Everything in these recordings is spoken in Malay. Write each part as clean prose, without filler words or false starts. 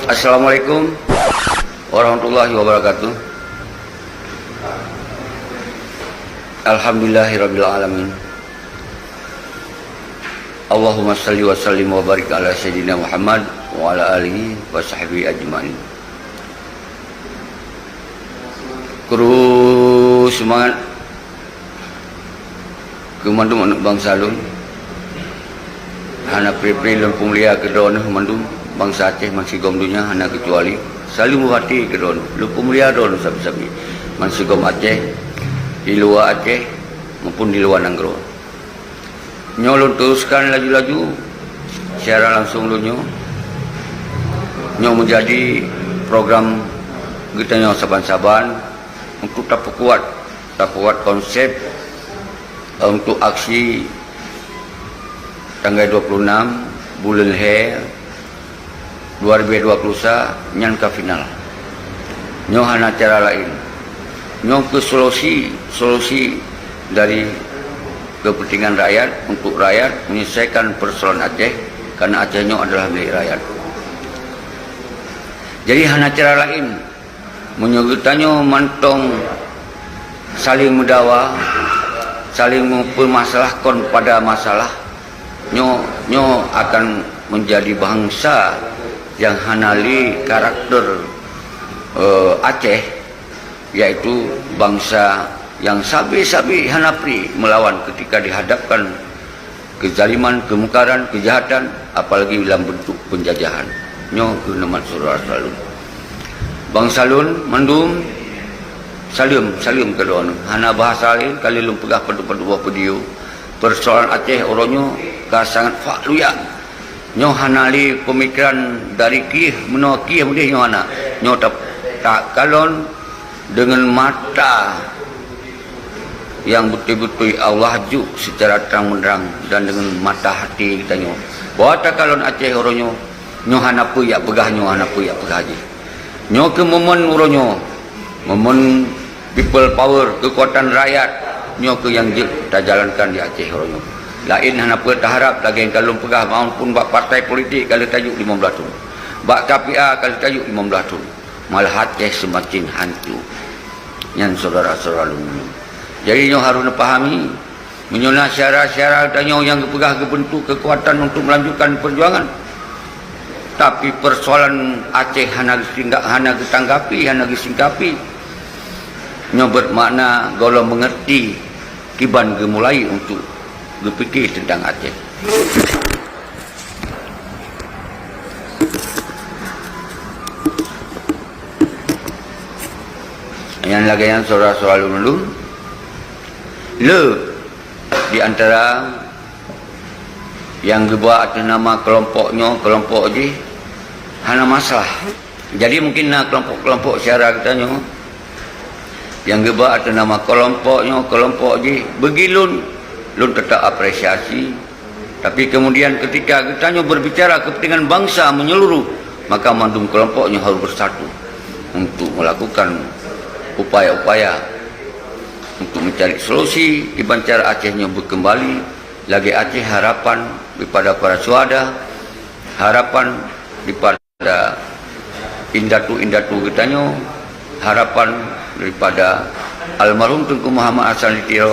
Assalamualaikum warahmatullahi wabarakatuh. Alhamdulillahirabbil alamin. Allahumma salli wa sallim wa barik ala sayyidina Muhammad wa ala alihi wa sahbihi ajmain. Kuru semangat kemandum anak bangsa lun hana pri-pri lun pumulia kedon mandum bangsa Aceh masih gom dunia hana kecuali saling muhati kedon lu pumulia don sabi-sabi masih gom Aceh di luar Aceh maupun di luar Nanggro. Nyolon teruskan laju-laju secara langsung lu nyo menjadi program kita nyo saban-saban untuk tak kuat konsep untuk aksi tanggal 26 bulan He 2020 nyan ke final. Nyo hana cara lain. Nyo ke solusi dari kepentingan rakyat untuk rakyat menyelesaikan persoalan Aceh karena Aceh nyo adalah milik rakyat. Jadi hana cara lain menyogitanyo mantong saling mendawa, saling mempermasalahkan pada masalah. Nyo akan menjadi bangsa yang hanali karakter Aceh, yaitu bangsa yang sabi-sabi hanapri melawan ketika dihadapkan kezaliman, kemungkaran, kejahatan, apalagi dalam bentuk penjajahan. Nyo gunaman surah selalu bangsa lun mandum salim kedon hana bahasa lain kali lum pegah pada buah video persoalan Aceh oronyo ka sangat fakluya. Nyo hanali pemikiran dari kih menokih mudih nyo hana nyo tak kalon dengan mata yang betul-betul Allah ju secara terang-menerang dan dengan mata hati kita nyo bahwa tak kalon Aceh oronyo nyo hana puyak pegah nyo hana puyak pegah haji nyo ke momen uronyo momen people power kekuatan rakyat nyo ke yang kita jalankan di Aceh oronyo lain hana berharap lagi yang kalau pegah maupun bak partai politik kalau tajuk 15 tahun bak KPA kalau tajuk 15 tahun malah Aceh semakin hantu yang saudara-saudara lumur. Jadi nyo harus pahami menyona syarat-syarat nyo yang pegah kebentuk kekuatan untuk melanjutkan perjuangan. Tapi persoalan Aceh hana ditanggapi, hana disingkapi. Nyo bermakna golong mengerti kiban gemulai untuk berfikir tentang Aceh. Yang lagi yang saudara-saudara dulu, le di antara yang dibuat atas nama kelompoknya, kelompok je hana masalah. Jadi mungkin kelompok-kelompok secara katanya yang dibuat atas nama kelompoknya, kelompok je begilun lun tetap apresiasi. Tapi kemudian ketika katanya berbicara kepentingan bangsa menyeluruh, maka mandum kelompoknya harus bersatu untuk melakukan upaya-upaya untuk mencari solusi di bancara Acehnya berkembali lagi Aceh harapan daripada para syuhada, harapan daripada indatu-indatu kitanya, harapan daripada almarhum Tunku Muhammad Hasan Litiro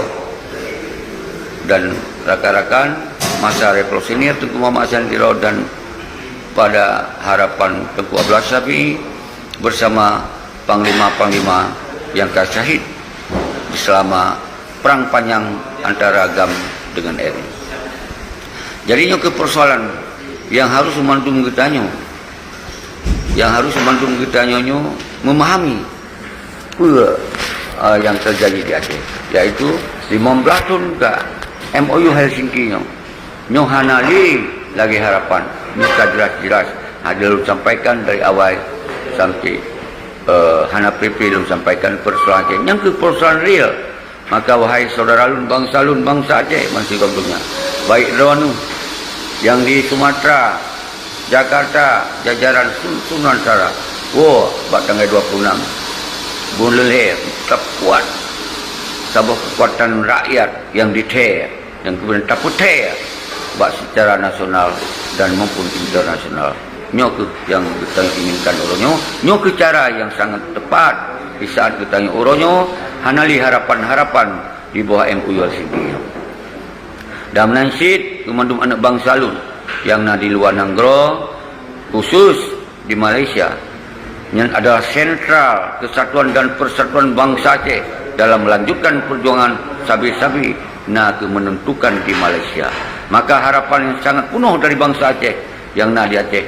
dan rakan-rakan masa revolusioner Tunku Muhammad Hasan Litiro dan pada harapan Tunku Abdullah Syafi'i bersama panglima-panglima yang syahid selama perang panjang antara agam dengan RI. Jadi ke persoalan yang harus memandung kitanya, memahami yang terjadi di Aceh, yaitu 15 tahun ke MOU Helsinki nyo hanali lagi harapan muka jelas-jelas ada sampaikan dari awal sampai hana PP belum sampaikan persoalan Aceh yang ke persoalan real. Maka wahai saudara lun bangsa Aceh masih gabungnya baik Ronu yang di Sumatera, Jakarta, jajaran Sunan Sara, bak tanggal 26 bulan Leher tetap kuat sebuah kekuatan rakyat yang dite yang kemudian tak putih bak secara nasional dan maupun internasional. nyo ke yang kita inginkan uronyo, nyo ke cara yang sangat tepat di saat kita uronyo hanali harapan-harapan di bawah MUU Helsinki. Dan menansid kemandum anak bangsa lun yang di luar negara khusus di Malaysia yang adalah sentral kesatuan dan persatuan bangsa Aceh dalam melanjutkan perjuangan sabi-sabi ke menentukan di Malaysia. Maka harapan yang sangat penuh dari bangsa Aceh yang di Aceh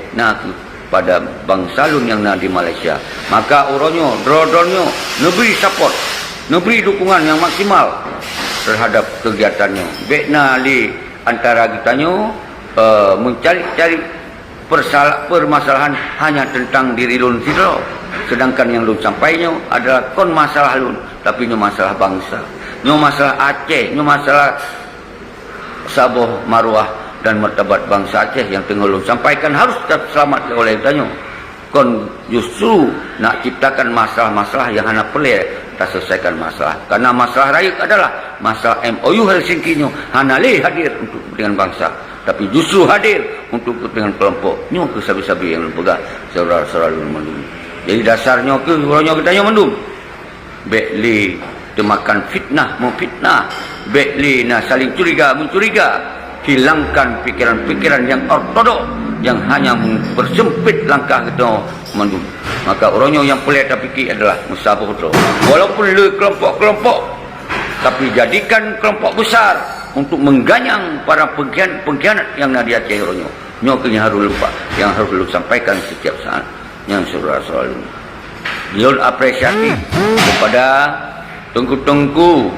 pada bangsa lun yang di Malaysia. Maka uronyo, drodonyo, neberi support, neberi dukungan yang maksimal terhadap kegiatannya. Bekna li antara kitanyo mencari-cari permasalahan hanya tentang diri lun siro, sedangkan yang lun sampainya adalah kon masalah lun, tapi nyo masalah bangsa, nyo masalah Aceh, nyo masalah saboh maruah dan martabat bangsa Aceh yang tengah lun sampaikan harus tetap selamat oleh kitanyo. Kon justru nak ciptakan masalah-masalah yang hanya pelik tak selesaikan masalah, karena masalah rakyat adalah masalah MOU Helsinki nyo hanya hadir untuk kepentingan bangsa, tapi justru hadir untuk kepentingan kelompok nyo ke sabi-sabi yang pegang saudara-saudara mendum. Jadi dasarnya ke uronyo kita nyo mendum bekli temakan fitnah mau fitnah, bekli saling curiga mencuriga, hilangkan pikiran-pikiran yang ortodok yang hanya mempersempit langkah kita mendum. Maka uronyo yang pelik tapi adalah musabah tu, walaupun le kelompok-kelompok, tapi jadikan kelompok besar untuk mengganyang para pengkhianat yang di Aceh uronyo. Nyoknya harus lupa, yang harus lu sampaikan setiap saat yang saudara-saudara. Dia apresiasi kepada tengku-tengku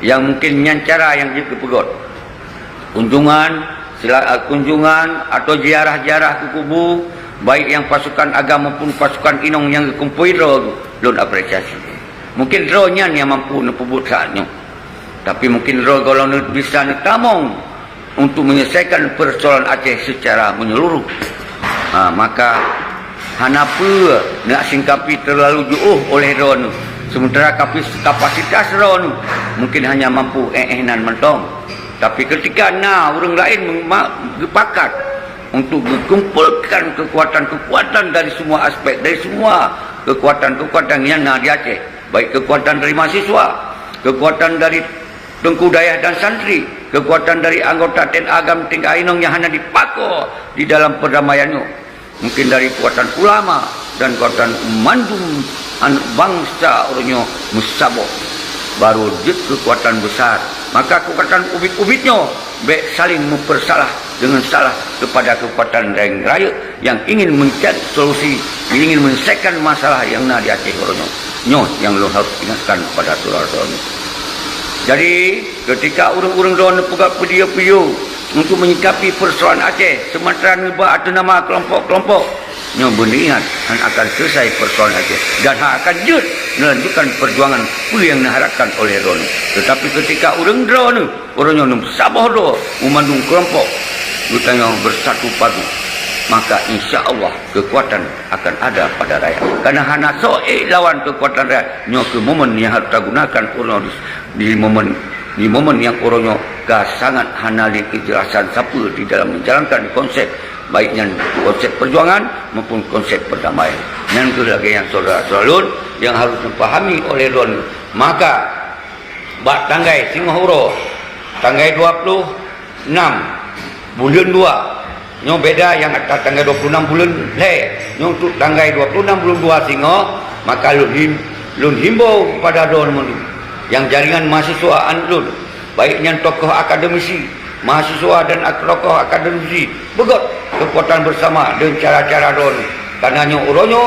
yang mungkin nyancara yang dipegot kunjungan atau ziarah-ziarah ke kubu, baik yang pasukan agama maupun pasukan inong yang kumpul lun apresiasi. Mungkin rohnya yang mampu nepubut saatnya, tapi mungkin roh kalau bisa netamong untuk menyelesaikan persoalan Aceh secara menyeluruh. Maka hanapa nak singkapi terlalu jauh oleh roh, sementara kapasitas roh mungkin hanya mampu nan mentong. Tapi ketika orang lain berpakat untuk mengumpulkan kekuatan-kekuatan dari semua aspek, dari semua kekuatan-kekuatan yang di Aceh, baik kekuatan dari mahasiswa, kekuatan dari tengku dayah dan santri, kekuatan dari anggota TNI Agam tingkat Ainong yang hanya dipako di dalam perdamaiannya, mungkin dari kekuatan ulama dan kekuatan mandum bangsa orangnya musabok, baru jut kekuatan besar. Maka kekuatan ubit-ubitnya saling mempersalah dengan salah kepada kekuatan rakyat yang ingin mencari solusi, ingin menyelesaikan masalah yang di Aceh orangnya. Yang lo harus ingatkan kepada saudara-saudara. Jadi ketika orang-orang doan pegang video-video untuk menyikapi persoalan Aceh, sementara ngebah atas nama kelompok-kelompok, beringat akan selesai persoalan Aceh dan akan jut melanjutkan perjuangan yang diharapkan oleh Ron. Tetapi ketika orang drone, orangnya sabah do memandung kelompok, bertanya bersatu padu, maka insya Allah kekuatan akan ada pada rakyat. Karena hanya lawan kekuatan rakyat, ke momen yang harus digunakan orang di momen yang orangnya sangat hanali kejelasan siapa di dalam menjalankan konsep, baiknya konsep perjuangan maupun konsep perdamaian. Dan itu lagi yang saudara-saudara yang harus dipahami oleh Don. Maka bak tanggai Singohuro tanggai 26 bulan 2 nyo beda yang atas tanggai 26 bulan nyo untuk tanggai 26 bulan 2 Singo, maka lun himbau kepada Don yang jaringan mahasiswa anlun, baiknya tokoh akademisi, mahasiswa dan tokoh akademisi begot kekuatan bersama dengan cara-cara Don. Karena uronyo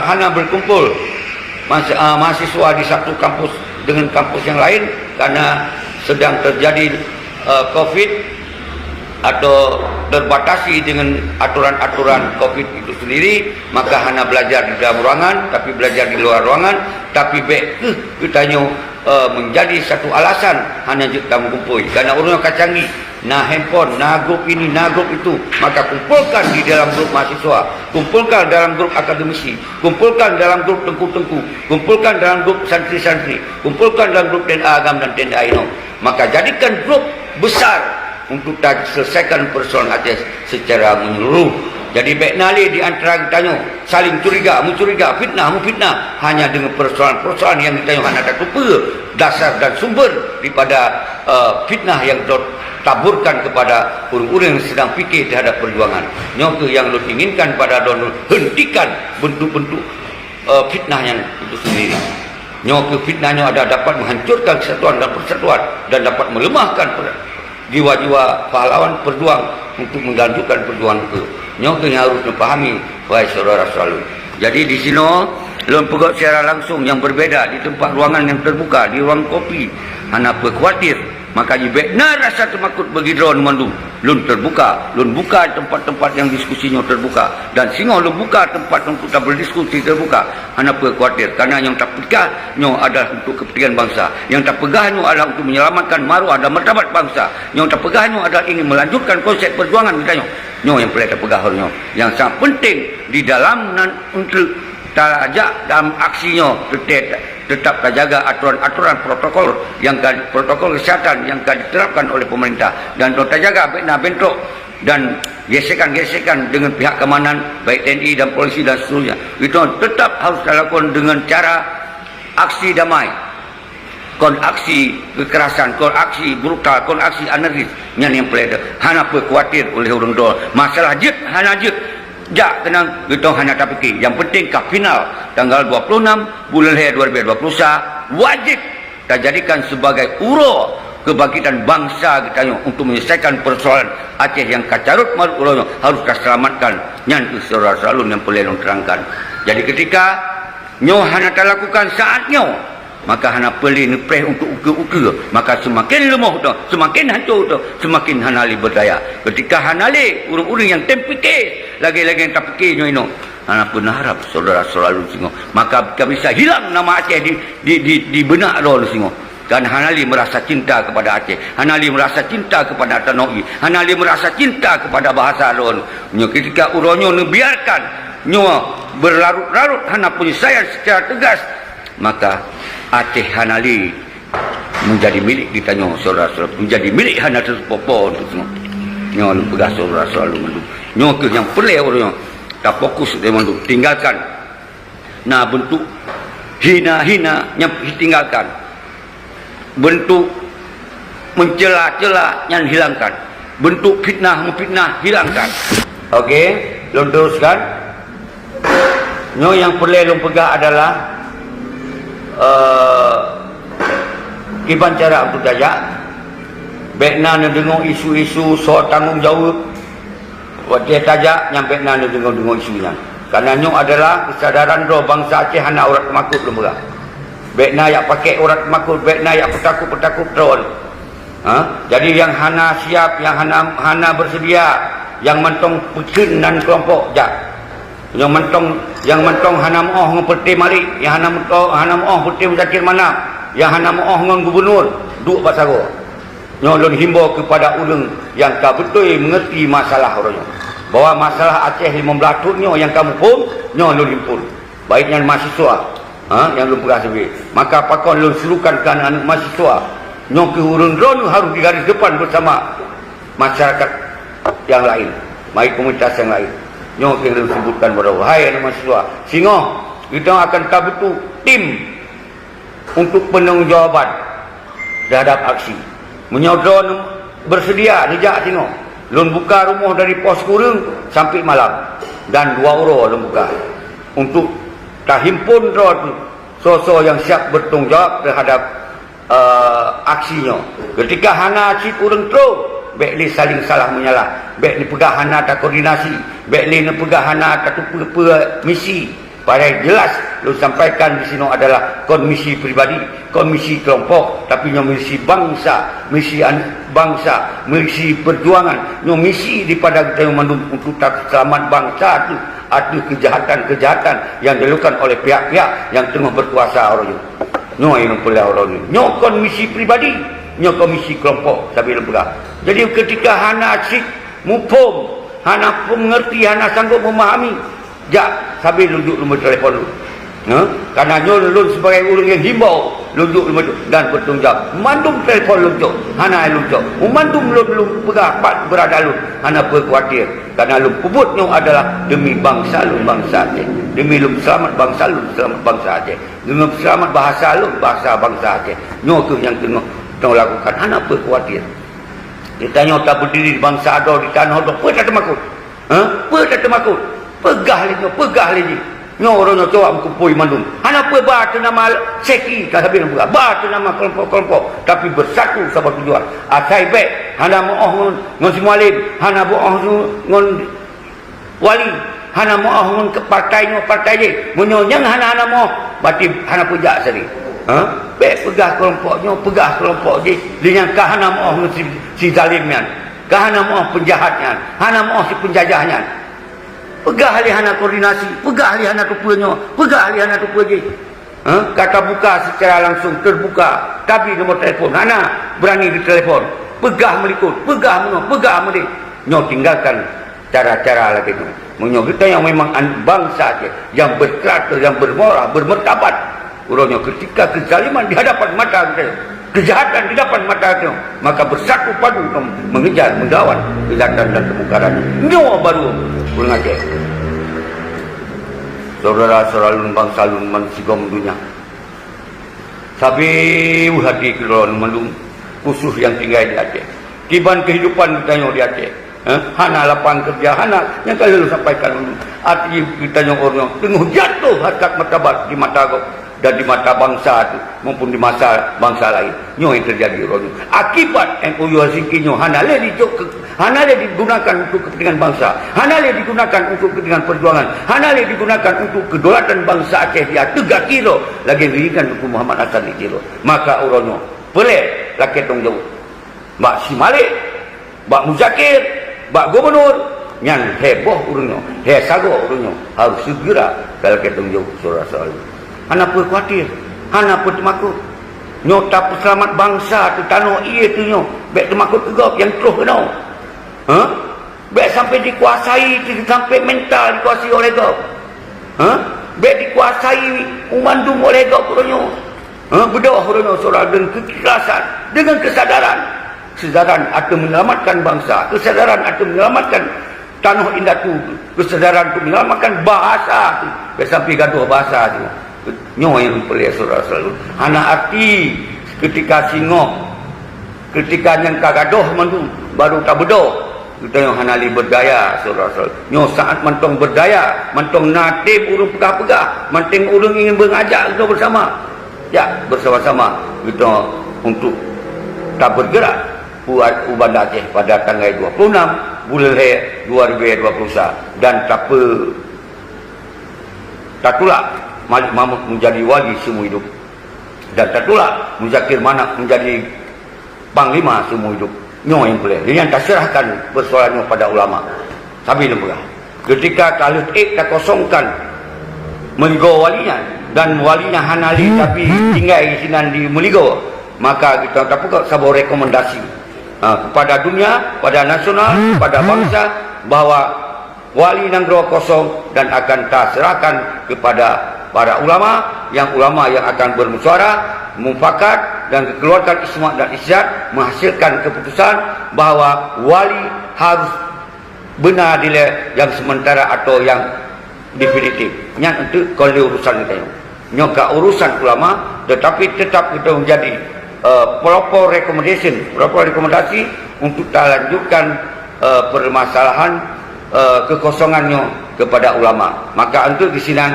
hanya berkumpul mahasiswa di satu kampus dengan kampus yang lain karena sedang terjadi COVID atau terbatasi dengan aturan-aturan COVID itu sendiri, maka hanya belajar di dalam ruangan, tapi belajar di luar ruangan, tapi kitanya menjadi satu alasan hanya kita mengumpul karena orang kacangi handphone, grup ini, grup itu, maka kumpulkan di dalam grup mahasiswa, kumpulkan dalam grup akademisi, kumpulkan dalam grup tengku-tengku, kumpulkan dalam grup santri-santri, kumpulkan dalam grup TNI Agam dan TNI Ainong, maka jadikan grup besar untuk selesaikan persoalan Aceh secara menyeluruh. Jadi baik nali di antara kita saling curiga, mencuriga, fitnah, memfitnah hanya dengan persoalan-persoalan yang kita hanya tak lupa dasar dan sumber daripada fitnah yang taburkan kepada orang-orang yang sedang fikir terhadap perjuangan. Nyoke yang lu inginkan pada don hentikan bentuk-bentuk fitnahnya itu sendiri. Nyoke fitnahnya ada dapat menghancurkan kesatuan dan persatuan dan dapat melemahkan jiwa-jiwa pahlawan berjuang untuk menggantikan perjuangan itu. Nyoke yang harus dipahami, wahai saudara-saudara. Jadi di sini lon pegot secara langsung yang berbeza di tempat ruangan yang terbuka, di ruang kopi. Anak berkhawatir, maka jibekna rasa termakut bagi drone mandu. Lun terbuka, lun buka tempat-tempat yang diskusinya terbuka dan singo lun buka tempat untuk tak berdiskusi terbuka. Anak berkhawatir karena yang tak pegahnya adalah untuk kepentingan bangsa. Yang tak pegahnya adalah untuk menyelamatkan maruah dan martabat bangsa. Yang tak pegahnya adalah ingin melanjutkan konsep perjuangan kita. Yang paling tak pegahnya, yang sangat penting di dalam untuk tajak dalam aksinya tetap terjaga aturan-aturan protokol protokol kesihatan yang diterapkan oleh pemerintah dan terjaga bentuk dan gesekan-gesekan dengan pihak keamanan baik TNI dan polisi dan seterusnya. Itu tetap harus dilakukan dengan cara aksi damai. Kon aksi kekerasan, kon aksi brutal, kon aksi anarkis yang peleda. Hana khawatir oleh orang tua. Masalah jet, hana jet. Jak tenang, kita hanya tak fikir. Yang penting ke final tanggal 26 bulan Hai 2021 wajib kita jadikan sebagai uro kebangkitan bangsa kita untuk menyelesaikan persoalan Aceh yang kacarut marut uronya harus kita selamatkan. Yang saudara selalu yang perlu terangkan. Jadi ketika nyo hana tak lakukan saatnya, maka hana perlu nepres untuk ukur-ukur, maka semakin lemah tu, semakin hancur tu, semakin hanali berdaya. Ketika hanali urung-urung yang tempikir lagi-lagi yang tak fikirnya ini, hana pun harap saudara selalu singo, maka kami bisa hilang nama Aceh di benak roh singo. Dan hanali merasa cinta kepada Aceh, hanali merasa cinta kepada Tanoi, hanali merasa cinta kepada bahasa roh. Ketika uronyo biarkan nyo berlarut-larut hana punya saya secara tegas, maka Aceh hanali menjadi milik kita saudara-saudara, menjadi milik hana terpopo untuk semua. Nyo pegas saudara selalu mendu. Nyo ke yang perlu orang tak fokus dia mendu, tinggalkan. Nah bentuk hina-hina yang tinggalkan. Bentuk mencela-cela yang hilangkan. Bentuk fitnah-memfitnah hilangkan. Okey, lon teruskan. Nyo yang perlu pegah adalah iban cara untuk jajak bekna nak dengar isu-isu soal tanggungjawab wajah tajak nyampe nak dengar isunya kerana nyo adalah kesadaran roh bangsa Aceh hana urat makut lembaga bekna yang pakai urat makut bekna yang petakut-petakut drone jadi yang hana siap yang hana bersedia yang mentong pecun dan kelompok jak yang mentong hana moh ngepeti malik yang hana moh peti muzakir mana yang hana moh ngon gubernur duk pasaro nyolon himbau kepada orang yang betul mengerti masalah orangnya bahwa masalah Aceh 15 tahunnya yang kamu pun nyolon himpun baiknya mahasiswa yang lu pernah sebut maka pakon lu serukan ke anak mahasiswa nyok ke urun-urun harus di garis depan bersama masyarakat yang lain baik komunitas yang lain. Nyok yang disebutkan bahawa hai anak mahasiswa singo kita akan tabutu tim untuk penanggungjawab terhadap aksi menyodron bersedia rejak singo lun buka rumah dari pos kurung sampai malam dan 2 orang lun buka untuk tahimpun drone sosok yang siap bertanggungjawab terhadap aksinya ketika hana si kurung terus baik li saling salah menyalah baik li pegah hana tak koordinasi baik li pegah hana tak misi pada jelas lu sampaikan di sini adalah komisi pribadi komisi kelompok tapi nyo misi bangsa misi perjuangan nyo misi daripada kita untuk tak selamat bangsa itu ada kejahatan-kejahatan yang dilakukan oleh pihak-pihak yang tengah berkuasa orang nyo yang perlu orang nyo komisi pribadi nyo komisi kelompok sambil lembaga. Jadi ketika hana asyik mupum, hana mengerti, hana sanggup memahami, jak sambil duduk nombor telefon dulu. Karena lun sebagai orang yang himbau lunjuk dan bertanggungjawab. Mandum telefon lunjuk, hana lunjuk. Mandum lun pegah berada lun, hana berkhawatir. Karena lun pubutnya adalah demi bangsa lun bangsa je. Demi lun selamat bangsa lun selamat bangsa je. Demi selamat bahasa lun bahasa bangsa je. Nyo tu yang kena lakukan, hana berkhawatir. Ditanya tak berdiri di bangsa ada di tanah ada, apa tak termakut? Apa tak termakut? Pegah lagi. Nyo orang coba kumpul mandum. Hana apa bahasa nama seki tak habis nak bahasa nama kelompok-kelompok tapi bersatu sama tujuan. Asai baik hana moh ngon simualin, hana boh ngon wali, hana moh ngon ke partai je. Menyonyang hana moh berarti hana pejak seri. Baik pegah kelompok je. Dengan kahana moh si zalimnya, kahana moh penjahatnya, hana moh si penjajahnya. Pegah ahli hana koordinasi, pegah ahli hana tupanya, pegah ahli hana tupa je. Kata buka secara langsung terbuka, tapi nombor telefon hana berani di telefon. Pegah melikut, pegah medik. Nyo tinggalkan cara-cara lagi tu. Menyo kita yang memang bangsa je, yang berkarakter, yang bermoral, bermartabat. Urangnya ketika kezaliman di hadapan mata kita, kejahatan di hadapan mata kita, maka bersatu padu mengejar, melawan kejahatan dan kemungkaran. Nyo baru pulang aja. Saudara-saudara lun bangsa lun mansigom dunia. Sabi hati kelon mandung khusus yang tinggal di Aceh. Kiban kehidupan kita yang di Aceh. Hana lapangan kerja, hana yang kali lu sampaikan arti kita yang orang tengah jatuh harkat martabat di mata kau dan di mata bangsa itu maupun di masa bangsa lain. Nyo yang terjadi orang akibat MOU Helsinki nyo hana le digunakan untuk kepentingan bangsa, hana le digunakan untuk kepentingan perjuangan, hana le digunakan untuk kedaulatan bangsa Aceh dia 3 kilo lagi dirikan Tuku Muhammad Hasan di kilo. Maka orang nyo boleh laki tong jauh Mbak Si Malik, Mbak Muzakir, Mbak Gubernur yang heboh urunyo, sago urunyo harus segera kalau kita jauh saudara-saudara. Hana apa khawatir, hana apa termakut. Nyo tak selamat bangsa tu tanah iya tu nyo, baik termakut tegak yang terus kena. Baik sampai dikuasai, sampai mental dikuasai oleh kau. Baik dikuasai umandum oleh kau urunyo. Berdoa urunyo saudara dengan keikhlasan, dengan kesadaran atau menyelamatkan bangsa, kesadaran atau menyelamatkan tanah indah tu, kesadaran untuk menyelamatkan bahasa tu. Sampai gaduh bahasa tu. Nyo yang pelih saudara selalu. Hana arti ketika singok, ketika yang kagaduh mandu baru tak berdoh. Kita yang hana li berdaya saudara selalu. Nyo saat mentong berdaya, mentong natif urung pegah-pegah, menteng urung ingin mengajak kita bersama. Ya, bersama-sama kita untuk tak bergerak buat Ubanda Aceh pada tanggal 26 bulan 2021 dan tak tulak Malik Mahmud menjadi wali semua hidup dan tak tulak Muzakir Manak menjadi panglima semua hidup. Nyo yang boleh yang tak serahkan persoalannya pada ulama sambil lembaga ketika Khalid tak kosongkan Meligo walinya dan walinya Hanali tapi tinggal di sini di Meligo, maka kita tak buka sebuah rekomendasi kepada dunia, pada nasional, pada bangsa bahwa wali Nanggro kosong dan akan tak serahkan kepada para ulama yang akan bermusyawarah, mufakat dan keluarkan isma dan isyad menghasilkan keputusan bahwa wali harus benar dile yang sementara atau yang definitif. Yang itu kalau urusan kita nyoka urusan ulama, tetapi tetap kita menjadi proper rekomendasi untuk lanjutkan permasalahan kekosongannya kepada ulama. Maka untuk di sini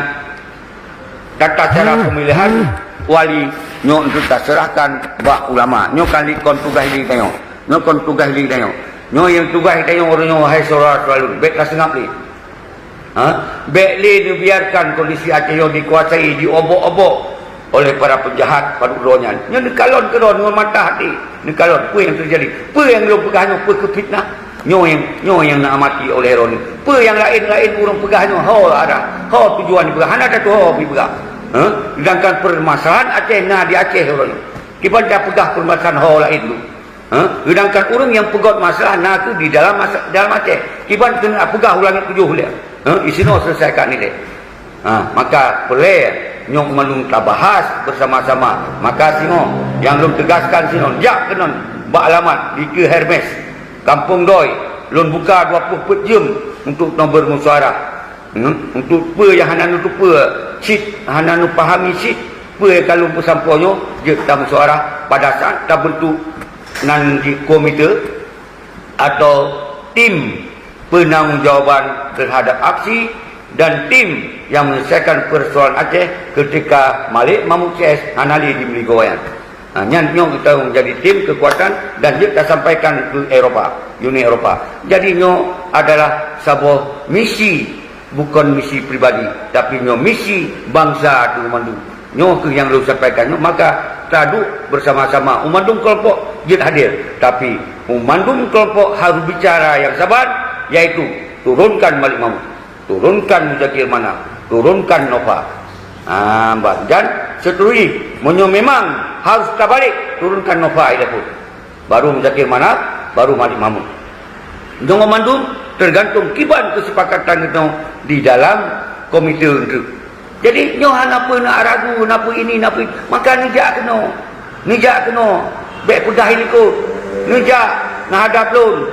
tata cara pemilihan wali nyo untuk tak serahkan bak ulama. Nyo kali kon tugas li tayo. Nyo kon tugas li tayo. Nyo yang tugas tayo orang nyo hai saudara selalu baik tak sengap li. Baik li dibiarkan kondisi Aceh yang dikuasai, diobok-obok oleh para penjahat pada uronyan. Nyo dikalon keron nyo mata hati. Dikalon apa yang terjadi? Apa yang lo pegahnya? Apa ke fitnah? Nyo yang nak mati oleh Roni. Apa yang lain-lain urang pegahnya? Ho ada. Ho tujuan pegah. Hana ada tu ho pegah. Sedangkan permasalahan Aceh nah di Aceh orang. Kiban dah pegah permasalahan ho lain tu. Sedangkan orang yang pegot masalah nah tu di dalam Aceh. Kiban kena pegah ulangi 7 dia. Isino selesaikan ni dia. Maka boleh nyok malung tabahas bersama-sama. Maka sino yang lun tegaskan sino jak kenon bak alamat di ke Hermes Kampung Doi lun buka 24 jam untuk no bermusyawarah. Untuk apa yang hana nu apa sit hana nu pahami sit apa kalau bersampunyo je kita musyawarah pada saat kita bentuk nan di komite atau tim penanggungjawab terhadap aksi dan tim yang menyelesaikan persoalan Aceh ketika Malik Mahmud CS Hanali di Meligoyan. Nyok kita menjadi tim kekuatan dan kita sampaikan ke Eropah, Uni Eropah. Jadi nyok adalah sebuah misi, bukan misi pribadi, tapi nyok misi bangsa tu Umandung. Nyok yang lu sampaikan nyok, maka taduk bersama-sama Umandung kelompok jid hadir, tapi Umandung kelompok harus bicara yang sabar, yaitu turunkan Malik Mahmud, turunkan Muzakir Manaf, turunkan Nova. Dan seterusnya menyo memang harus kita balik turunkan Nova itu pun. Baru Muzakir Manaf, baru Malik Mahmud. Jangan Umandung tergantung kiban kesepakatan itu di dalam komite itu. Jadi nyo napa nak ragu, napa ini, napa maka nijak kena. Baik pegah itu. Nijak ngahadap lun.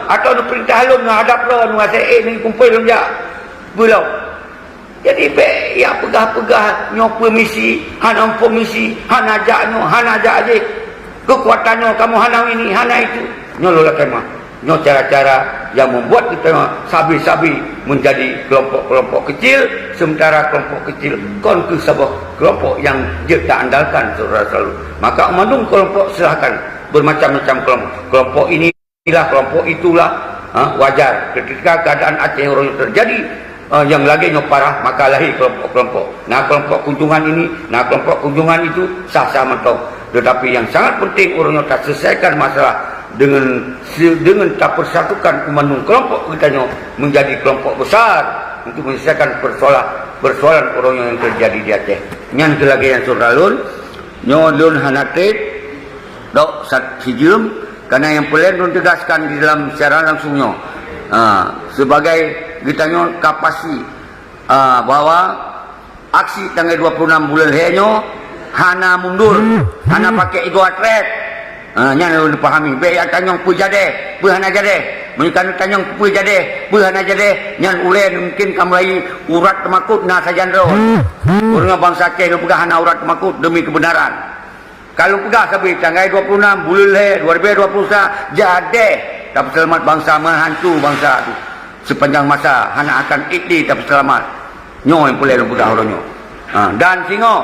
Atau nak perintah lun ngahadap lun, nguasai ni kumpul lun jak. Belau. Jadi baik ya pegah-pegah nyo permisi, hana permisi, hana ajak nyo, hana ajak aje. Kekuatan nyo kamu hana ini, hana itu. Nyo lola kemah. Nyo cara-cara yang membuat kita sabi-sabi menjadi kelompok-kelompok kecil, sementara kelompok kecil kon ke sebuah kelompok yang kita andalkan saudara selalu. Maka Umandung kelompok silahkan bermacam-macam kelompok. Kelompok inilah, kelompok itulah, wajar. Ketika keadaan Aceh Orang terjadi yang lagi parah, maka lahir kelompok-kelompok. Nah kelompok kunjungan ini, nah kelompok kunjungan itu sah-sah mentong. Tetapi yang sangat penting orang tak selesaikan masalah dengan tak persatukan Umandung kelompok kita menjadi kelompok besar untuk menyelesaikan persoalan orang yang terjadi di Aceh. Nyan lagi yang suralun lun hanatit dok sat hijum karena yang pelan lun tegaskan di dalam secara langsungnya sebagai kita kapasi bahwa aksi tanggal 26 bulan henyo hana mundur, hana pakai ego atlet. Nya lu dipahami. Be yang tanyong pu jade, pu hana jade. Menyukan tanyong pu jade, pu hana jade. Nyan ulen mungkin kamulai urat temakut na sajandro. Urang bangsa Aceh lu pegah hana urat temakut demi kebenaran. Kalau pegah sabi tanggal 26 bulan le 2021 jade. Tapi selamat bangsa menghantu bangsa tu. Sepanjang masa hana akan ikdi tapi selamat. Nyo yang boleh lu pegah orangnya. Dan singo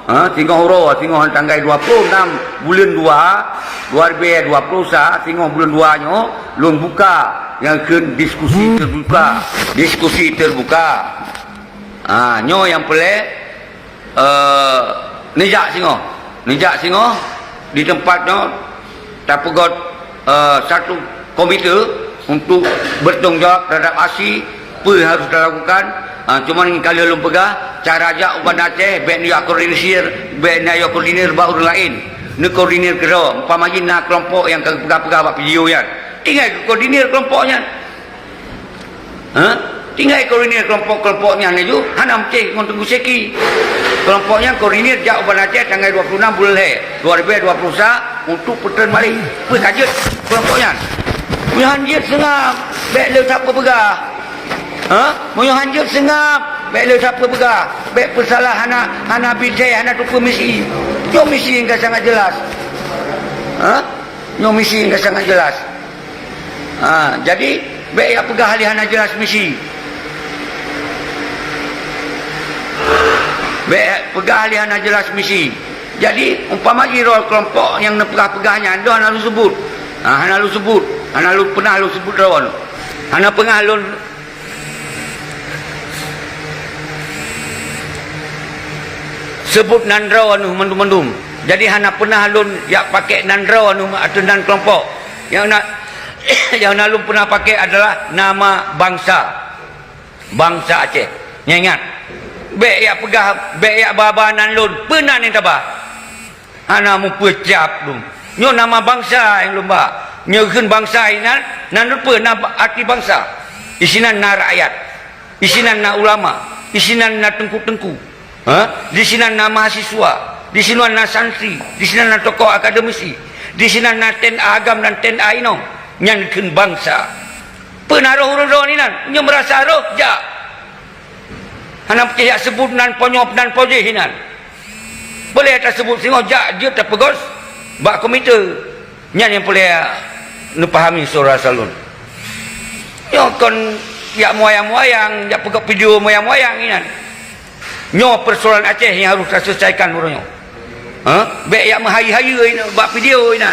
Horo, Singo tanggal 26 bulan 2 2021, Singo bulan 2 nyo lun buka yang ke diskusi terbuka. Nyo yang pelek nijak Singo di tempatnya tak pegot satu komite untuk bertanggung jawab terhadap aksi apa harus dilakukan. Cuma kalau lu pegah cara ajak uban Aceh ben dia koordinir baru lain ni koordinir kero umpamanya nak kelompok yang pegah-pegah buat video yan tinggal koordinir kelompoknya tinggal koordinir kelompoknya ni ju hana mceh ngon tunggu seki kelompoknya koordinir jak uban Aceh tanggal 26 bulan 2021 untuk putern balik apa kajet kelompoknya muyahan dia sengap bek le siapa pegah muyahan dia sengap baik le siapa pegah baik persalah hana bidai hana tu misi nyo misi yang sangat jelas nyo misi yang sangat jelas jadi baik yang pegah ahli hana jelas misi baik pegah ahli hana jelas misi jadi umpama rol kelompok yang pegah-pegahnya anda hana lu sebut hana lu pernah lu sebut rawan hana pernah lu sebut nandraw anu mendum. Jadi hana pernah lun ya pakai nandraw anu atunan kelompok. Yang lu pernah pakai adalah nama bangsa Aceh. Ingat. Baik ya pegah, baik ya babanan lun pernah ni tabah. Hana mu pecap lun. Nyo nama bangsa yang lumba. Nyeun bangsa ini nan rupa nama arti bangsa. Isinan na rakyat. Isinan na ulama. Isinan na tengku-tengku. Di sini na mahasiswa, di sini na santri, di sini na tokoh akademisi, di sini na ten agam dan ten aino nyankeun bangsa. Penaruh urang ni nan, nya merasa roh ja. Hanap tiak sebut nan ponyop dan pojehinan. Boleh tak sebut singo ja dia tak pegos. Bak komite nya yang boleh nu pahami surah salun. Yo kon ya moyang-moyang, ya pegok video moyang-moyang ni nan. Nyo persoalan Aceh yang harus selesaikan urangnya. Baik yang menghayai-hayai ini buat video ini.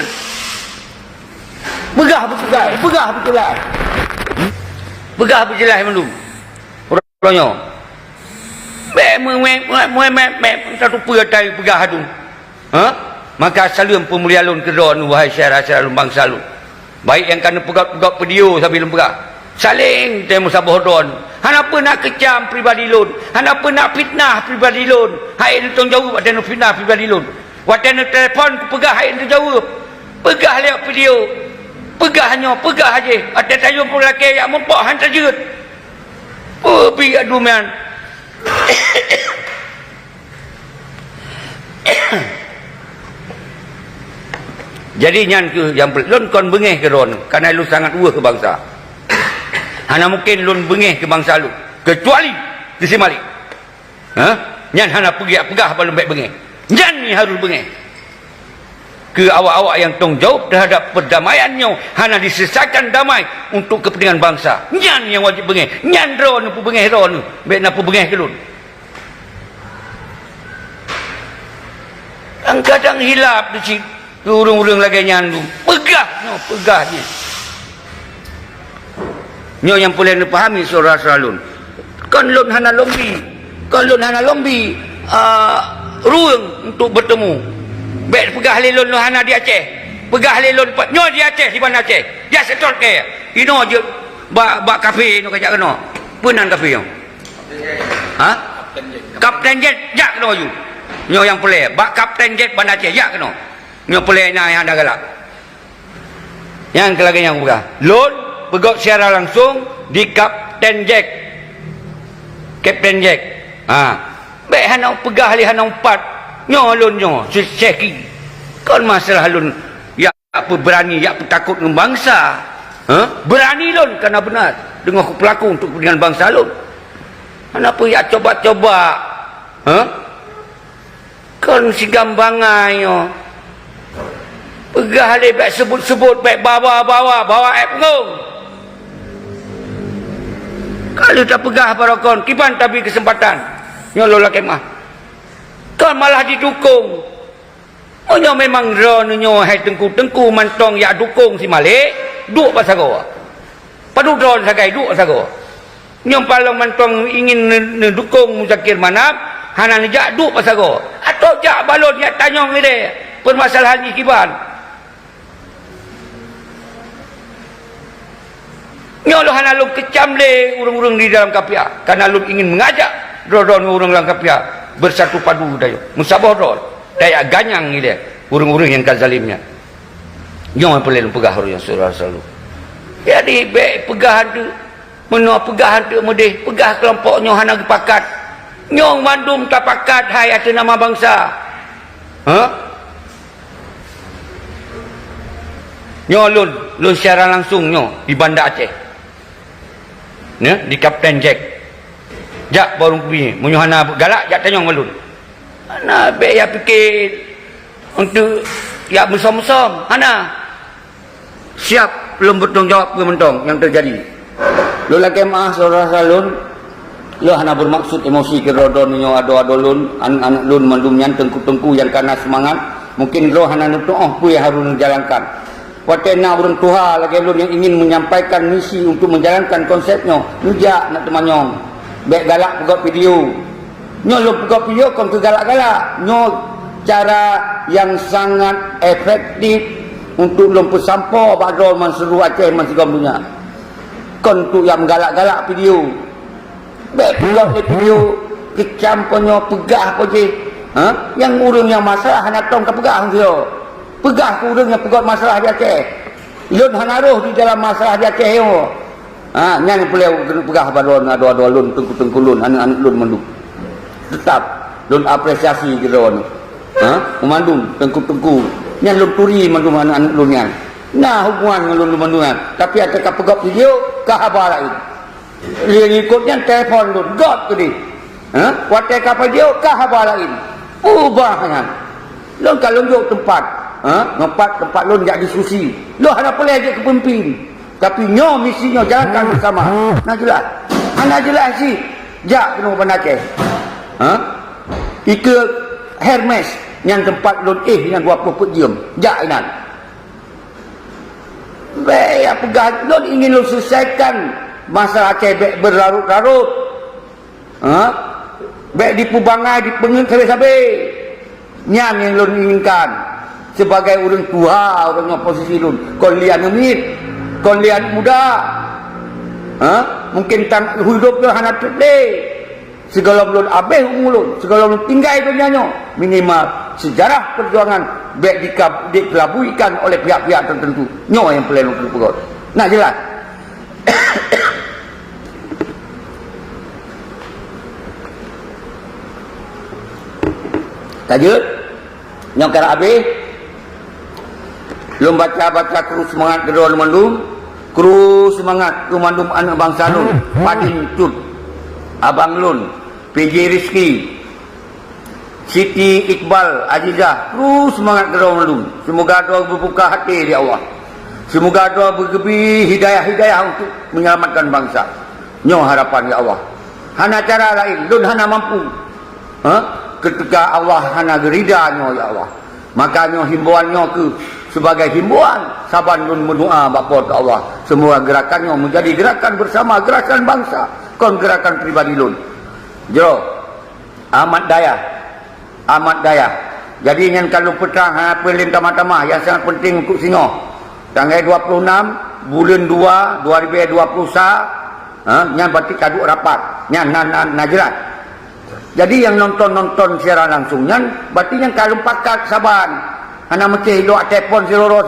Begah betul lah. Begah berjelas mendu. Urangnya. Baik satu pegatai begah adu. Maka salam pemuliaan kedon wahai syarah-syarah bangsa lu. Baik yang kena pegat-pegat video sambil begah. Saling temu sabohdon. Hanapa nak kecam pribadi lun, hanapa nak fitnah pribadi lun. Hai entong jawab ada nak fitnah pribadi lun. Watan telefon ku pegah hai entong jawab. Pegah lewat video. Pegahnya, pegah aje. Ada tayu pun laki yang mempok hantar jeut. Bi adu man. Jadi nyan ke yang lun kon bengeh ke ron kerana lu sangat uah ke bangsa. Hana mungkin lun bengeh ke bangsa lu kecuali di Simalik. Nyan hana pegah balum baik bengeh. Nyan ni harus bengeh. Ke awak-awak yang tanggungjawab terhadap perdamaiannya hana disesatkan damai untuk kepentingan bangsa. Nyan yang wajib bengeh. Nyan ron pu bengeh ron. Baik napu bengeh ke lun. Kadang hilap di situ. Urung-urung lagi nyandu. Pegahnya. Nyo yang boleh dipahami surah lun. Kan lun hana lombi. Ruang untuk bertemu. Baik pegah lelun lu hana di Aceh. Pegah lelun nyo di Aceh di mana Aceh. Dia setor ke. Ino je bak kafe no kajak kena. Penan kafe yo. Kapten jet jak kena you. Nyo yang boleh bak kapten jet bandar Aceh jak kena. Nyo boleh yang ada galak. Yang kelagi yang buka. Lun pegok secara langsung di Kapten Jack. Kapten Jack. Baik hana pegah li hana empat. Nyo lun nyo seki. Kon masalah lun ya apa berani ya apa takut dengan bangsa. Berani lun kerana benar dengan pelaku untuk kepentingan bangsa lun. Kenapa ya coba-coba? Kon si gambangai yo. Pegah le baik sebut-sebut baik bawa app ngong. Kalau tak pegah para kon, kipan tapi kesempatan. Nyolo lah kemah. Kon malah didukung. Nyo memang ron nyo hai tengku mantong ya dukung si Malik, duk pasago. Padu ron sagai duk pasago. Nyo palong mantong ingin dukung Muzakir Manap, hana nejak duk pasago. Atau jak balon ya tanyong ni de. Permasalahan ikiban. Nyolo hana lu kecam le urang-urang di dalam kapia karena lu ingin mengajak dron urang dalam kapia bersatu padu dayo musabah dron daya ganyang ni dia urang-urang yang kazalimnya nyong pelel pegah yang surah selalu jadi baik pegahan tu menua pegahan tu mudih pegah kelompoknya hana pakat nyong mandum tak pakat hai atas nama bangsa nyolun lun secara langsung nyo di Bandar Aceh. Ya, di Kapten Jack. Jak baru pergi. Menyuhana galak jak tanyong melun. Ana be ya fikir untuk ya musom-musom. Ana siap belum bertanggungjawab ke mentong yang terjadi. Lu lagi maaf saudara salun. Lu hana bermaksud emosi ke rodon nyo ado-ado lun, anak-anak lun mandumnya tengku-tengku yang karena semangat. Mungkin roh hana nutuh pu yang harus dijalankan. Watena urang tuha lagi belum yang ingin menyampaikan misi untuk menjalankan konsepnya. Nujak nak temanyong. Baik galak pegot video. Nyo lu pegot video kon ke galak-galak. Nyo cara yang sangat efektif untuk lumpuh sampo badol man seru Aceh man sigam dunia. Kon tu yang galak-galak video. Baik pegot video kecam ponyo pegah po je. Yang urang yang masalah hana tong ka pegah dia. Pegah kurang yang pegot masalah di Aceh. Lun hanaruh di dalam masalah di Aceh yo. Nyan pula pegah balon ado-ado lun tengku-tengku lun anak-anak lun mendu. Tetap lun apresiasi ke ron. Memandung tengku-tengku. Nyan lun turi mandung anak-anak lun nyan. Nah hubungan dengan lun mandungan. Tapi ada kapegap video kahabar lain. Dia ikutnya telefon lun god tu di. Watai kapal dia kahabar lain. Ubahnya. Lun kalau duduk tempat, tempat lun jak diskusi. Lun ada boleh ajak ke pemimpin. Tapi nyo misinya jalankan bersama. Nah jelas. Ana jelas si. Jak kena pandai. Ika Hermes yang tempat lun yang 20 jam. Jak inan. Baik apa lun ingin lun selesaikan masalah cebek berlarut-larut. Baik di pubangai, di pengen sampai-sampai. Yang yang lun inginkan sebagai orang tua, orang oposisi lun. Kon lian umit, kon lian muda. Mungkin hidup lun hana terleh. Segala lun abeh umur lun, segala lun tinggal dunianya. Minimal sejarah perjuangan baik dikelabuikan oleh pihak-pihak tertentu. Nyo yang perlu lun perut. Nah jelas. Tajuk nyokar habis lum baca kru semangat kedua mandum, kru semangat mandum anak bangsa lun, Padin Tut, Abang Lun, PJ Rizki, Siti Iqbal Azizah, kru semangat kedua mandum. Semoga doa berbuka hati di Allah. Semoga doa bergebi hidayah untuk menyelamatkan bangsa. Nyo harapan ya Allah. Hana cara lain, lun hana mampu. Ketika Allah hana geridanya ya Allah, makanya himbauannya ke sebagai himbauan saban lun berdoa bapa ke Allah, semua gerakannya menjadi gerakan bersama, gerakan bangsa, kon gerakan pribadi lun jo amat daya. Jadi yang kalau petang pelim tamah-tamah yang sangat penting untuk singo tanggal 26 bulan 2 2020 yang berarti kaduk rapat yang najelat. Jadi yang nonton siaran langsung nyan berarti yang kalau pakat saban hana mesti lo telefon siro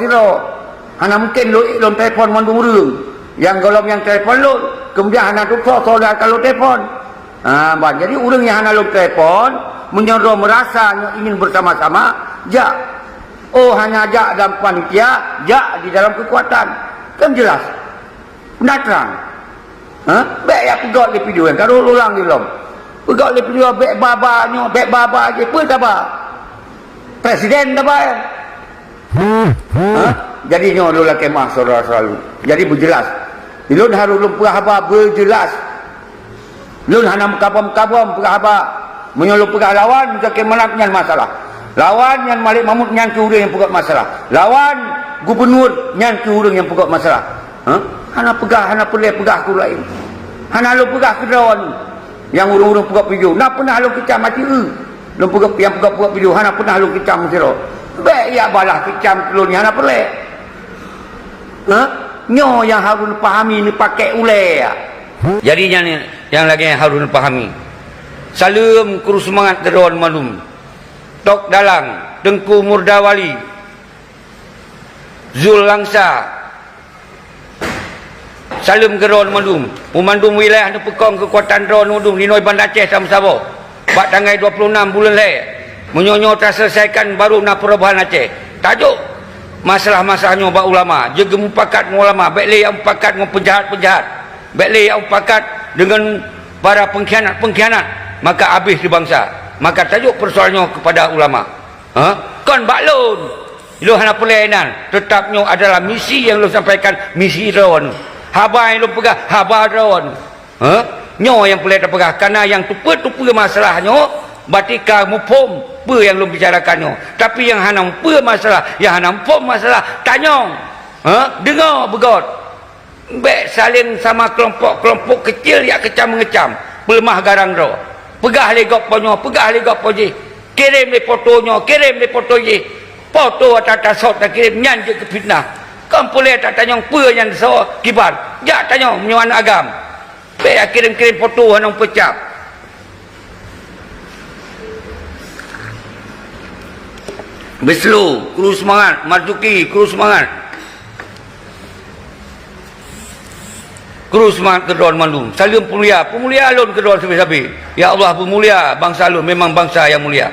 hana mungkin lo telefon mandung urang yang golong yang telefon lo kemudian hana tutup soal kalau telefon jadi urang yang hana lo telefon menyuruh merasa ingin bersama-sama hanya dalam panitia di dalam kekuatan kan jelas pendatang baik aku got di video yang kalau ulang di lom pegak le video bek baba je pun tak apa. Presiden tak apa. Jadi nyo lu la kemah saudara selalu. Jadi berjelas. Lun harus lumpah haba berjelas. Lun hanam kabam haba menyolok pegak lawan ke menaknya masalah. Lawan yang Malik Mahmud yang ke urang yang pegak masalah. Lawan gubernur yang ke urang yang pegak masalah. Hana boleh pegak aku lain. Hana lu pegak kedawan. Yang urung-urung pegak video nak pernah lu kecam mati lu pegak yang pegak video hana pernah lu kecam siro baik ya balah kecam lu ni hana pelek nyo yang harus pahami ni pakai ule ya. Jadi yang lagi yang harus pahami salam kru semangat kedawan malum Tok Dalang Tengku Murdawali Zul Langsa salam ke Ron Mandum. Memandum wilayah ni pekong kekuatan Ron Mandum di Noi Bandar Aceh sama Sabah. Bak tanggal 26 bulan leh. Menyonyo terselesaikan baru nak perubahan Aceh. Tajuk masalah-masalahnya bak ulama. Jaga mupakat ulama. Baik leh yang mupakat dengan penjahat-penjahat. Baik leh yang mupakat dengan para pengkhianat. Maka habis di bangsa. Maka tajuk persoalannya kepada ulama. Kon bak lun. Lu hana pelainan. Tetapnya adalah misi yang lu sampaikan. Misi Ron. Haba yang lu pegah, haba Ron. Nyo yang boleh terpegah. Karena yang tupa-tupa masalahnya, batika mupom, apa yang lu bicarakannya. Tapi yang hanam apa masalah, yang hanam pom masalah, tanyong. Dengar begot. Baik saling sama kelompok-kelompok kecil yang kecam-mengecam. Pelemah garang roh. Pegah legok ponyo, pegah legok poji. Kirim le fotonya, kirim le foto je. Foto atas sot tak kirim, nyan je ke fitnah. Kau boleh tak tanya apa yang so kibar. Jak tanya menyuan agam. Baik kirim-kirim foto hanong pecap. Beslu, kru semangat. Marzuki, kru semangat. Kurus semangat kedua mandum. Salim pemulia alun kedua sabi-sabi. Ya Allah pemulia bangsa alun, memang bangsa yang mulia.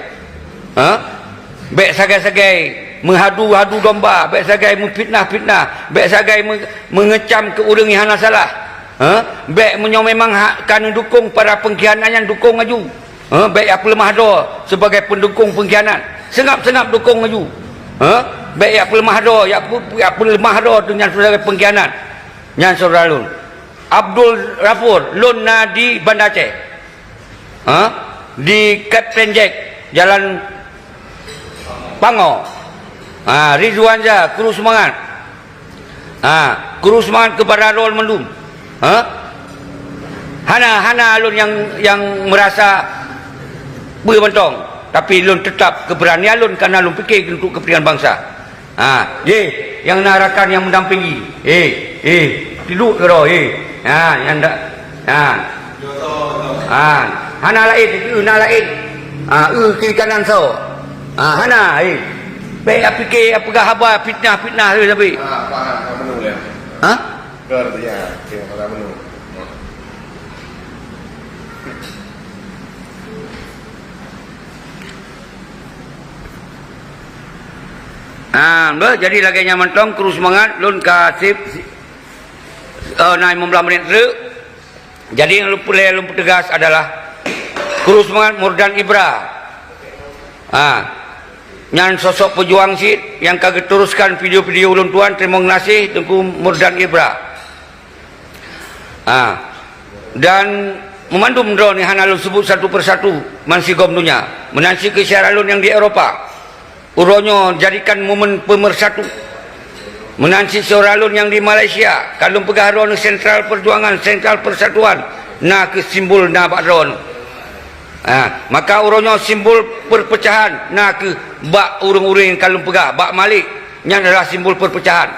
Baik sagai-sagai menghadu-hadu domba, baik sagai memfitnah-fitnah, baik sagai mengecam ke orang yang hana salah. Baik memang kan dukung para pengkhianat yang dukung maju. Baik apa lemah do sebagai pendukung pengkhianat. Sengap-sengap dukung maju. Baik apa lemah do, ya apa lemah do dengan sebagai pengkhianat. Yang saudara alun. Abdul Rafur lun di Banda Aceh, di Kapten Jack Jalan Pango, Rizwan Zah kurus semangat, kurus semangat kepada Rol Mendum, Hana lun yang merasa berbentong, tapi lun tetap keberanian lun karena lun fikir untuk kepentingan bangsa. Yang narakan yang mendampingi, tidur ke roh, yang tak, hana lain, lain, kiri kanan so, hana, baik fikir apakah haba fitnah tapi, Faham menu ya? Artinya, faham menu. Jadi lagi nyaman tong kurus semangat lun kasih naik membelah menit dulu. Jadi yang lupa tegas adalah kurus semangat Murdan Ibra. Yang sosok pejuang sit yang kagak teruskan video-video ulun tuan terima kasih Tengku Murdan Ibra. Dan memandum drone yang hana sebut satu persatu mansi gomdunya menansi ke syaralun yang di Eropah. Uronyo jadikan momen pemersatu menansi seoralun yang di Malaysia kalung pegaharon sentral perjuangan sentral persatuan ke simbol bakron. Maka uronyo simbol perpecahan ke bak urung-urung kalung pegah bak Malik yang adalah simbol perpecahan.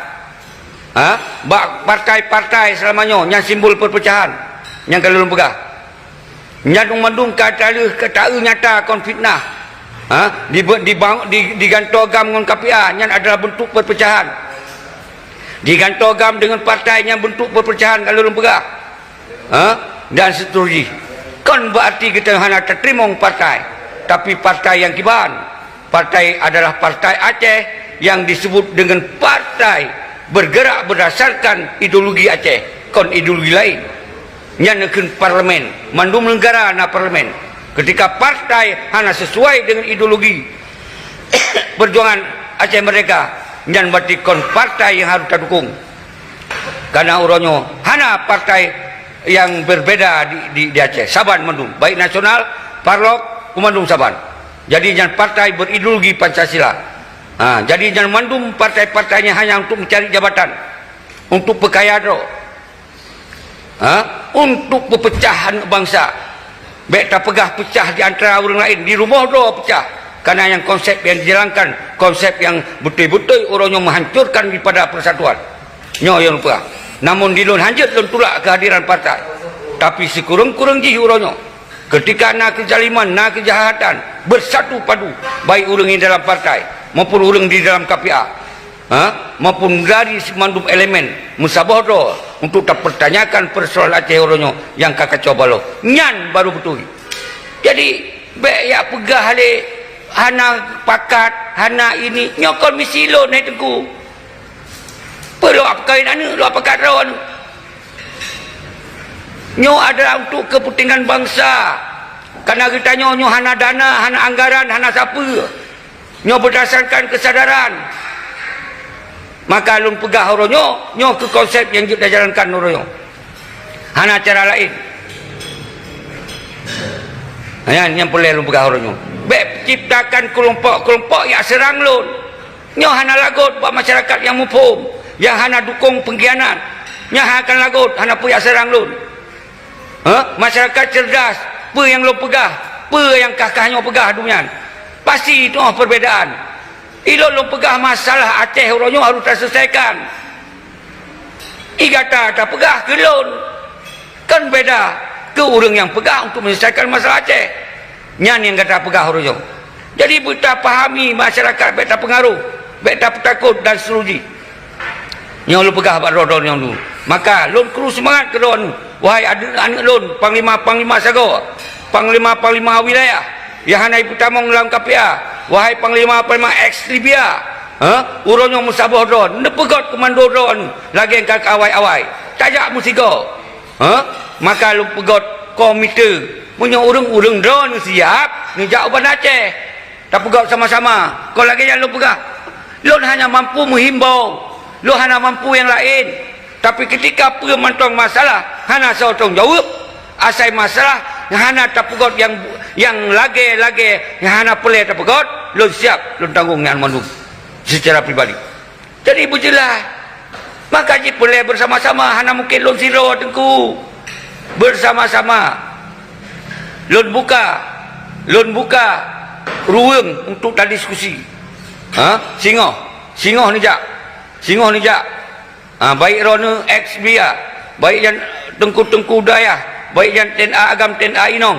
Bak partai-partai selamanya yang simbol perpecahan yang kalung pegah. Nyadung mandung kata nyata konfitnah. Digantogam dengan KPA yang adalah bentuk perpecahan, digantogam dengan partai yang bentuk perpecahan kalau lempegah, dan seterusnya. Kan berarti kita hanya terima partai, tapi partai yang kiban, partai adalah partai Aceh yang disebut dengan partai bergerak berdasarkan ideologi Aceh, kon ideologi lain yang nekun parlemen, mandum negara na parlemen. Ketika partai hanya sesuai dengan ideologi perjuangan Aceh mereka, yang berarti kon partai yang harus didukung. Karena uronyo hanya partai yang berbeda di Aceh. Saban mandum, baik nasional, parlok, kumandum saban. Jadi jangan partai berideologi Pancasila. Jadi jangan mandum partai-partainya hanya untuk mencari jabatan, untuk pekayaan, untuk perpecahan bangsa. Baik tak pegah pecah di antara orang lain, di rumah doa pecah. Karena yang konsep yang dijalankan, konsep yang betul-betul orangnya menghancurkan daripada persatuan. Yang lupa. Namun di lun hancur lun tulak kehadiran partai. Tapi sekurang-kurang ji orangnya. Ketika nak kezaliman, nak kejahatan bersatu padu, baik orang di dalam partai maupun orang di dalam KPA. Maupun dari semandum elemen musabodo untuk tak pertanyakan persoalan Aceh orangnya yang kakak coba lo nyan baru betul. Jadi baik ya pegah le hana pakat hana ini nyokol misi lo naik tengku perlu apa kain anu lo apa kadron nyo adalah untuk kepentingan bangsa. Karena kita nyo hana dana hana anggaran hana siapa nyo berdasarkan kesadaran. Maka lun pegah oronyo nyo ke konsep yang kita jalankan oronyo hana cara lain yang boleh lun pegah oronyo baik ciptakan kelompok-kelompok yang serang lun nyo hana lagot buat masyarakat yang mufum yang hana dukung pengkhianat yang akan lagot hana puyak serang lun masyarakat cerdas apa yang lun pegah apa yang kakaknya pegah dunia pasti itu perbedaan. Ilo lo pegah masalah Aceh orangnya harus terselesaikan. Igata tak pegah ke lon kan beda ke orang yang pegah untuk menyelesaikan masalah Aceh. Nyan yang kata pegah orangnya. Jadi kita pahami masyarakat beta pengaruh, beta takut dan seterusnya. Yang lu pegah abad rodon yang tu. Maka lun kru semangat ke don. Wahai anak lun, panglima sago, panglima wilayah, yang hanai putamong dalam KPA, wahai panglima ex Libya, uronyo musabah don, nepegot komando don, lagi yang awai-awai, tajak musigo, maka lu pegot komite, punya urung don siap, ngejak uban Aceh, tak pegot sama-sama, kau lagi yang lu pegah, lu hanya mampu menghimbau, lu hanya mampu yang lain. Tapi ketika pemantong masalah, hana sotong jawab. Asai masalah, hana tapugot yang lagi hana pelai tapugot, lu siap, lu tanggung dengan mandum secara pribadi. Jadi berjelas. Maka jika pelai bersama-sama, hana mungkin lu siro tengku bersama-sama. Lu buka ruang untuk tak diskusi. Singoh ni jak. Baik Rona ex Bia, baik yang tengku daya, baik yang TNA Agam TNA Inong,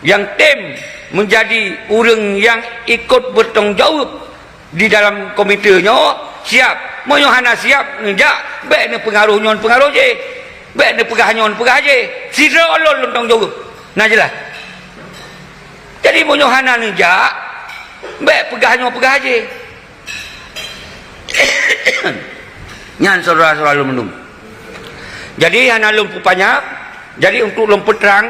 yang tim menjadi orang yang ikut bertanggungjawab di dalam komitenya, siap moyohana siap ngejak baik ni pengaruh je, baik ni pegah je, sira Allah tanggungjawab. Nah jelas. Jadi moyohana ngejak baik pegah je. Nyan saudara-saudara lumendum. Jadi hana lumpu banyak. Jadi untuk lumpu terang,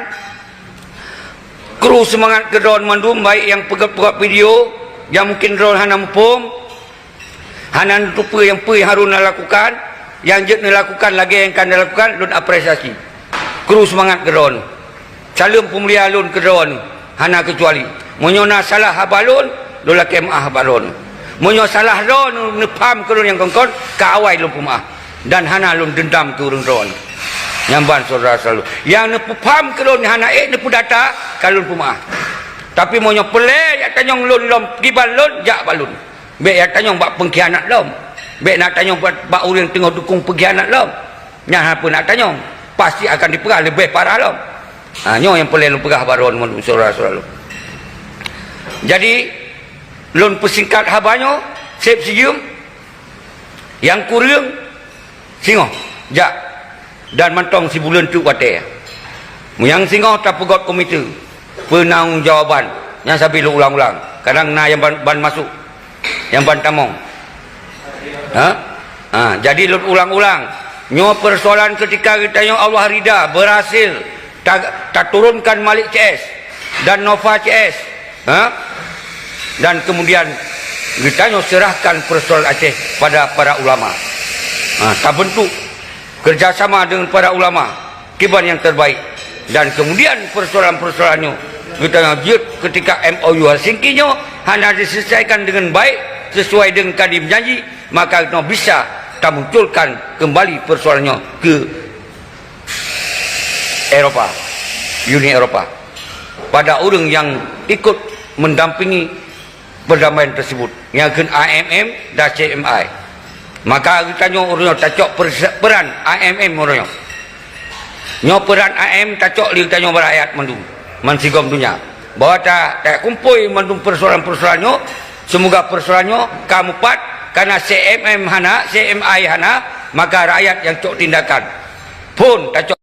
kru semangat ke drone mandum, baik yang pegat video, yang mungkin drone hana mumpung, hana nutupi yang harus lakukan, yang jet lakukan lagi yang akan dilakukan, lun apresiasi. Kru semangat ke drone. Salam pemulia lun ke drone, hana kecuali. Menyona salah habalun, dola kemah habalun. Monyo salah ron nepam ke yang kongkon kaawai lu pumah dan hana lun dendam ke urang ron nyamban saudara selalu yang nepam ke lun hana nepu data kalun pumah tapi monyo pele ya tanyong lun lom gibal lun jak balun be ya tanyong bak pengkhianat lom be nak tanyong bak urang tengah dukung pengkhianat lom nya apa nak tanyong pasti akan diperah lebih parah lom nyo yang pele lu pegah baron saudara selalu. Jadi lun persingkat habanyo sep sium yang kurang singoh jak dan mantong si bulan tu wate yang singoh tak pegot komite penanggungjawab yang sabi lu ulang-ulang kadang na yang ban masuk yang ban tamong jadi lu ulang-ulang nyo persoalan ketika kita nyo Allah rida berhasil tak turunkan Malik CS dan Nova CS dan kemudian kita serahkan persoalan Aceh pada para ulama. Tak bentuk kerjasama dengan para ulama kiban yang terbaik dan kemudian persoalan-persoalannya kita jut ketika MOU Helsinki hanya diselesaikan dengan baik sesuai dengan kadim janji, maka kita bisa tak munculkan kembali persoalannya ke Eropa, Uni Eropa pada orang yang ikut mendampingi perdamaian tersebut yang akan AMM dan CMI. Maka kita orangnya tacok peran AMM orangnya peran AMM tacok li kita berakyat mandum mansigom dunia bahwa tak kumpul mandum persoalan-persoalannya, semoga persoalannya kamu pat karena CMM hana CMI hana, maka rakyat yang cok tindakan pun tacok